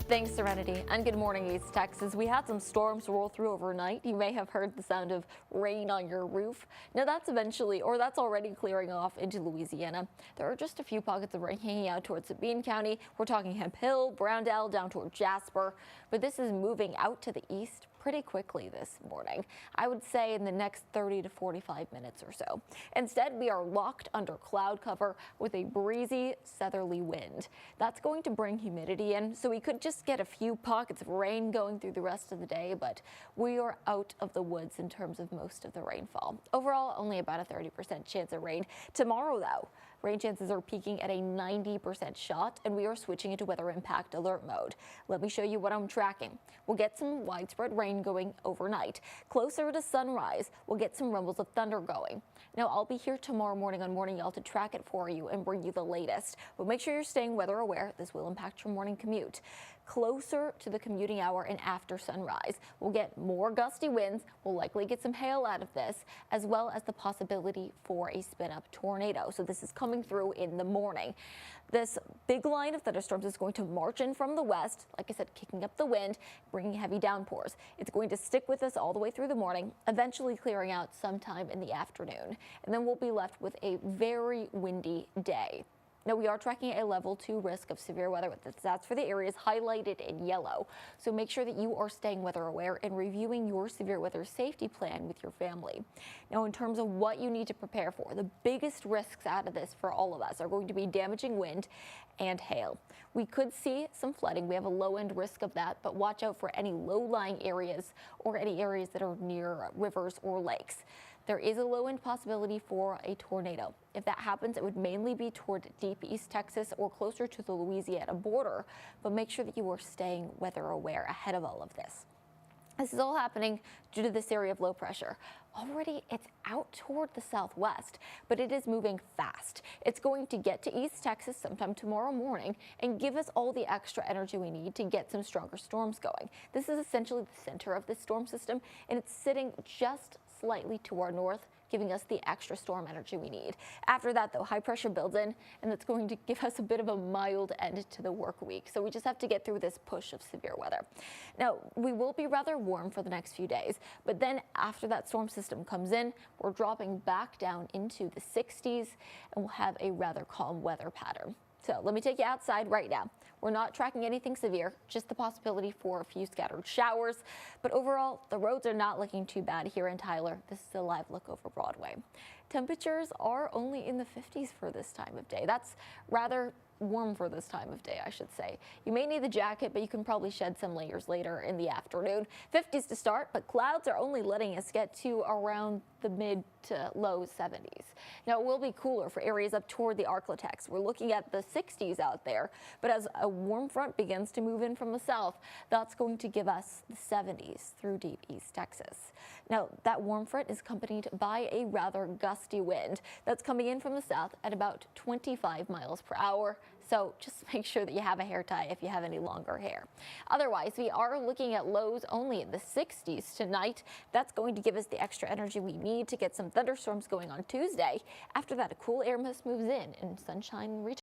Thanks, Serenity, and good morning, East Texas. We had some storms roll through overnight. You may have heard the sound of rain on your roof. Now that's already clearing off into Louisiana. There are just a few pockets of rain hanging out towards Sabine County. We're talking Hemp Hill, Browndell, down toward Jasper, but this is moving out to the east pretty quickly this morning. I would say in the next 30 to 45 minutes or so. Instead, we are locked under cloud cover with a breezy southerly wind. That's going to bring humidity in, so we could just get a few pockets of rain going through the rest of the day, but we are out of the woods in terms of most of the rainfall. Overall, only about a 30% chance of rain. Tomorrow, though, rain chances are peaking at a 90% shot, and we are switching into weather impact alert mode. Let me show you what I'm tracking. We'll get some widespread rain going overnight. Closer to sunrise, we'll get some rumbles of thunder going. Now, I'll be here tomorrow morning on Morning Y'all to track it for you and bring you the latest. But make sure you're staying weather aware. This will impact your morning commute. Closer to the commuting hour and after sunrise, we'll get more gusty winds. We'll likely get some hail out of this, as well as the possibility for a spin-up tornado. So this is coming through in the morning. This big line of thunderstorms is going to march in from the west, like I said, kicking up the wind, bringing heavy downpours. It's going to stick with us all the way through the morning, eventually clearing out sometime in the afternoon. And then we'll be left with a very windy day. Now, we are tracking a level 2 risk of severe weather. That's for the areas highlighted in yellow. So make sure that you are staying weather aware and reviewing your severe weather safety plan with your family. Now, in terms of what you need to prepare for, the biggest risks out of this for all of us are going to be damaging wind and hail. We could see some flooding. We have a low end risk of that, but watch out for any low-lying areas or any areas that are near rivers or lakes. There is a low-end possibility for a tornado. If that happens, it would mainly be toward deep East Texas or closer to the Louisiana border, but make sure that you are staying weather aware ahead of all of this. This is all happening due to this area of low pressure. Already, it's out toward the southwest, but it is moving fast. It's going to get to East Texas sometime tomorrow morning and give us all the extra energy we need to get some stronger storms going. This is essentially the center of this storm system, and it's sitting just slightly to our north, giving us the extra storm energy we need. After that, though, high pressure builds in, and that's going to give us a bit of a mild end to the work week. So we just have to get through this push of severe weather. Now, we will be rather warm for the next few days, but then after that storm system comes in, we're dropping back down into the 60s, and we'll have a rather calm weather pattern. So let me take you outside right now. We're not tracking anything severe, just the possibility for a few scattered showers. But overall, the roads are not looking too bad here in Tyler. This is a live look over Broadway. Temperatures are only in the 50s for this time of day. That's rather warm for this time of day, I should say. You may need the jacket, but you can probably shed some layers later in the afternoon. 50s to start, but clouds are only letting us get to around the mid to low 70s. Now, it will be cooler for areas up toward the Arklatex. We're looking at the 60s out there, but as a warm front begins to move in from the south, that's going to give us the 70s through deep East Texas. Now, that warm front is accompanied by a rather gusty wind that's coming in from the south at about 25 miles per hour. So just make sure that you have a hair tie if you have any longer hair. Otherwise, we are looking at lows only in the 60s tonight. That's going to give us the extra energy we need to get some thunderstorms going on Tuesday. After that, a cool air mass moves in and sunshine returns.